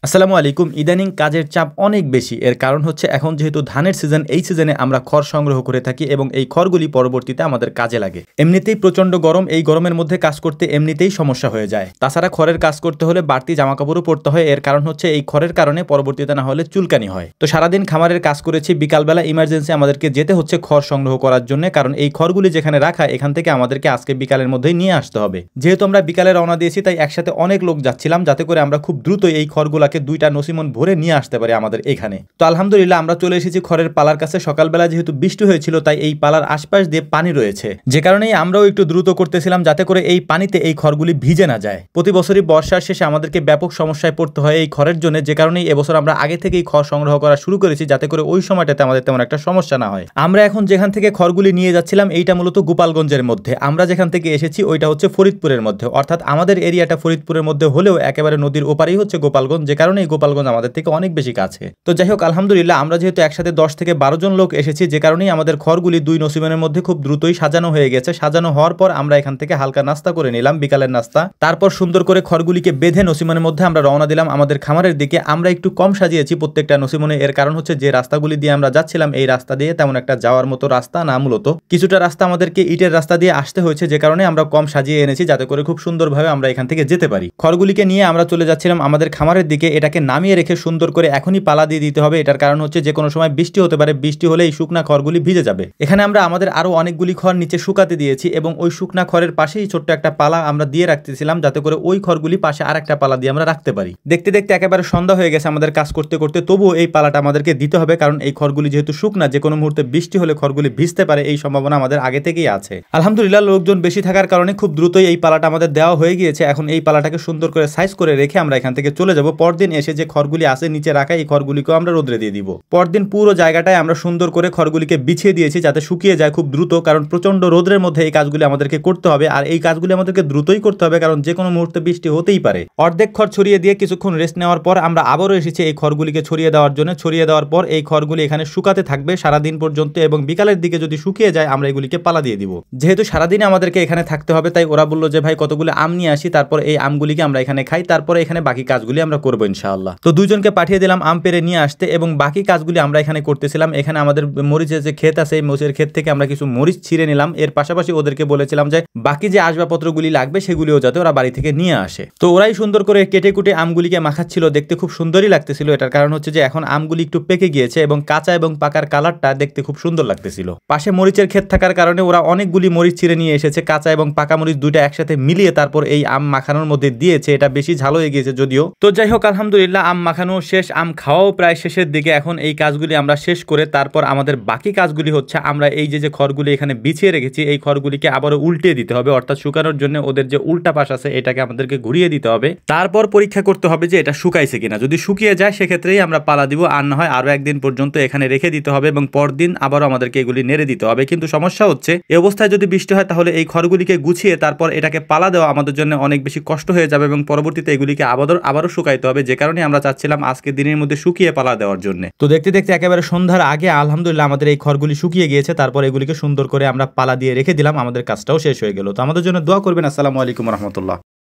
আসসালামু আলাইকুম। ইদানিং কাজের চাপ অনেক বেশি। এর কারণ হচ্ছে এখন যেহেতু ধানের সিজন, এই সিজনে আমরা খড় সংগ্রহ করে থাকি এবং এই খড়গুলি পরবর্তীতে আমাদের কাজে লাগে। এমনিতেই প্রচণ্ড গরম, এই গরমের মধ্যে কাজ করতে এমনিতেই সমস্যা হয়ে যায়। তাছাড়া খড়ের কাজ করতে হলে বাড়তি জামাকাপড়ও পরতে হয়। এর কারণ হচ্ছে এই খড়ের কারণে পরবর্তীতে না হলে চুলকানি হয়। তো সারাদিন খামারের কাজ করেছি, বিকালবেলা ইমার্জেন্সি আমাদেরকে যেতে হচ্ছে খড় সংগ্রহ করার জন্য, কারণ এই খড়গুলি যেখানে রাখা এখান থেকে আমাদেরকে আজকে বিকালের মধ্যেই নিয়ে আসতে হবে। যেহেতু আমরা বিকালে রওনা দিয়েছি তাই একসাথে অনেক লোক যাচ্ছিলাম, যাতে করে আমরা খুব দ্রুত এই খড়গুলাকে 2টা নসিমন ভরে নিয়ে আসতে পারি আমাদের এখানে। তো আলহামদুলিল্লাহ আমরা চলে এসেছি খড়ের পালার কাছে। সকালবেলা যেহেতু বৃষ্টি হয়েছিল তাই এই পালার আশপাশ দিয়ে পানি রয়েছে, যে কারণেই আমরাও একটু দ্রুত করতেছিলাম যাতে করে এই পানিতে এই খড়গুলি ভিজে না যায়। প্রতি বছরই বর্ষার শেষে আমাদেরকে ব্যাপক সমস্যায় পড়তে হয় এই খড়ের জন্য, যে কারণেই এবছর আমরা আগে থেকেই খড় সংগ্রহ করা শুরু করেছি যাতে করে ওই সময়টাতে আমাদের তেমন একটা সমস্যা না হয়। আমরা এখন যেখান থেকে খড়গুলি নিয়ে যাচ্ছিলাম এইটা মূলত গোপালগঞ্জের মধ্যে। আমরা যেখান থেকে এসেছি ওইটা হচ্ছে ফরিদপুরের মধ্যে, অর্থাৎ আমাদের এরিয়াটা ফরিদপুরের মধ্যে হলেও একেবারে নদীর ওপারেই হচ্ছে গোপালগঞ্জ, যে কারণে এই গোপালগঞ্জ আমাদের থেকে অনেক বেশি কাছে। তো যাই হোক, আলহামদুলিল্লাহ আমরা যেহেতু একসাথে 10 থেকে 12 জন লোক এসেছি, যে কারণেই আমাদের খড়গুলি 2 নসিমনের মধ্যে খুব দ্রুতই সাজানো হয়ে গেছে। সাজানো হওয়ার পর আমরা এখান থেকে হালকা নাস্তা করে নিলাম, বিকালের নাস্তা। তারপর সুন্দর করে খড়গুলিকে বেঁধে নসিমনের মধ্যে আমরা রওনা দিলাম আমাদের খামারের দিকে। আমরা একটু কম সাজিয়েছি প্রত্যেকটা নসিমনে। এর কারণ হচ্ছে যে রাস্তাগুলি দিয়ে আমরা যাচ্ছিলাম এই রাস্তা দিয়ে তেমন একটা যাওয়ার মতো রাস্তা না, মূলত কিছুটা রাস্তা আমাদেরকে ইটের রাস্তা দিয়ে আসতে হয়েছে, যে কারণে আমরা কম সাজিয়ে এনেছি যাতে করে খুব সুন্দরভাবে আমরা এখান থেকে যেতে পারি। খড়গুলিকে নিয়ে আমরা চলে যাচ্ছিলাম আমাদের খামারের দিকে। এটাকে নামিয়ে রেখে সুন্দর করে এখনই পালা দিয়ে দিতে হবে। এটার কারণ হচ্ছে যে কোনো সময় বৃষ্টি হতে পারে, বৃষ্টি হলে এই শুকনা খড়গুলি ভিজে যাবে। এখানে আমরা আমাদের আরো অনেকগুলি খড় নিচে শুকাতে দিয়েছি এবং ওই শুকনা খড়ের পাশেই ছোট্ট একটা পালা আমরা দিয়ে রাখতেছিলাম যাতে করে ওই খড়গুলি পাশে আরেকটা পালা দিয়ে আমরা রাখতে পারি। দেখতে দেখতে একেবারে সন্ধ্যা হয়ে গেছে আমাদের কাজ করতে করতে, তবুও এই পালাটা আমাদেরকে দিতে হবে, কারণ এই খড়গুলি যেহেতু শুকনা, যে কোনো মুহূর্তে বৃষ্টি হলে খড়গুলি ভিজতে পারে, এই সম্ভাবনা আমাদের আগে থেকেই আছে। আলহামদুলিল্লাহ লোকজন বেশি থাকার কারণে খুব দ্রুতই এই পালাটা আমাদের দেওয়া হয়ে গিয়েছে। এখন এই পালাটাকে সুন্দর করে সাইজ করে রেখে আমরা এখান থেকে চলে যাব। পরদিন এসে যে খড়গুলি আছে নিচে রাখা, এই খড়গুলিকেও আমরা রোদ্রে দিয়ে দিব। পরদিন পুরো জায়গাটায় আমরা সুন্দর করে খড়গুলিকে বিছিয়ে দিয়েছি যাতে শুকিয়ে যায় খুব দ্রুত, কারণ প্রচন্ড রোদের মধ্যে এই কাজগুলি আমাদেরকে করতে হবে। আর এই কাজগুলি আমাদেরকে দ্রুতই করতে হবে, কারণ যে কোনো মুহূর্তে বৃষ্টি হতেই পারে। অর্ধেক খড় ছড়িয়ে দিয়ে কিছুক্ষণ রেস্ট নেওয়ার পর আমরা আবারও এসেছি এই খড়গুলিকে ছড়িয়ে দেওয়ার জন্য। ছড়িয়ে দেওয়ার পর এই খড়গুলি এখানে শুকাতে থাকবে সারাদিন পর্যন্ত, এবং বিকালের দিকে যদি শুকিয়ে যায় আমরা এগুলিকে পালা দিয়ে দিব। যেহেতু সারাদিনে আমাদেরকে এখানে থাকতে হবে তাই ওরা বললো যে ভাই কতগুলো আম নিয়ে আসি, তারপর এই আমগুলিকে আমরা এখানে খাই, তারপরে এখানে বাকি কাজগুলি আমরা করবো ইনশাআল্লাহ। তো দুইজনকে পাঠিয়ে দিলাম আম পেরে নিয়ে আসতে, এবং বাকি কাজগুলি আমরা এখানে করতেছিলাম। এখানে আমাদের মরিচের যে ক্ষেত আছে, এই মরিচের ক্ষেত থেকে আমরা কিছু মরিচ ছিঁড়ে নিলাম। এর পাশাপাশি ওদেরকে বলেছিলাম যে বাকি যে আসবাবপত্রগুলি লাগবে সেগুলিও যাতে ওরা বাড়ি থেকে নিয়ে আসে। তো ওরাই সুন্দর করে কেটে কুটে আমগুলিকে মাখাচ্ছিল, দেখতে খুব সুন্দরই লাগতেছিল। এটার কারণ হচ্ছে যে এখন আমগুলি একটু পেকে গিয়েছে এবং কাঁচা এবং পাকার কালারটা দেখতে খুব সুন্দর লাগতেছিল। পাশে মরিচের ক্ষেত থাকার কারণে ওরা অনেকগুলি মরিচ ছিঁড়ে নিয়ে এসেছে, কাঁচা এবং পাকা মরিচ দুইটা একসাথে মিলিয়ে তারপর এই আম মাখানোর মধ্যে দিয়েছে। এটা বেশি ঝাল হয়ে গিয়েছে যদিও। তো যাই হোক, আলহামদুলিল্লাহ আম মাখানো শেষ, আম খাওয়াও প্রায় শেষের দিকে। এখন এই কাজগুলি আমরা শেষ করে তারপর আমাদের বাকি কাজগুলি হচ্ছে আমরা এই যে খড়গুলি এখানে বিছিয়ে রেখেছি এই খড়গুলিকে আবারও উল্টে দিতে হবে, অর্থাৎ শুকানোর জন্য ওদের যে উল্টা পাশ আছে এটাকে আমাদেরকে ঘুরিয়ে দিতে হবে। তারপর পরীক্ষা করতে হবে যে এটা শুকাইছে কিনা। যদি শুকিয়ে যায় সেক্ষেত্রেই আমরা পালা দিব, আর না হয় আরো একদিন পর্যন্ত এখানে রেখে দিতে হবে এবং পরদিন আবারও আমাদেরকে এগুলি নেড়ে দিতে হবে। কিন্তু সমস্যা হচ্ছে এই অবস্থায় যদি বৃষ্টি হয় তাহলে এই খড়গুলিকে গুছিয়ে তারপর এটাকে পালা দেওয়া আমাদের জন্য অনেক বেশি কষ্ট হয়ে যাবে এবং পরবর্তীতে এগুলিকে আবারও শুকাইতে হবে, যে কারণে আমরা চাচ্ছিলাম আজকে দিনের মধ্যে শুকিয়ে পালা দেওয়ার জন্য। তো দেখতে দেখতে একেবারে সন্ধ্যার আগে আলহামদুলিল্লাহ আমাদের এই খড়গুলি শুকিয়ে গিয়েছে। তারপর এগুলিকে সুন্দর করে আমরা পালা দিয়ে রেখে দিলাম, আমাদের কাজটাও শেষ হয়ে গেল। তো আমাদের জন্য দোয়া করবেন। আসসালামু আলাইকুম রহমতুল্লাহ।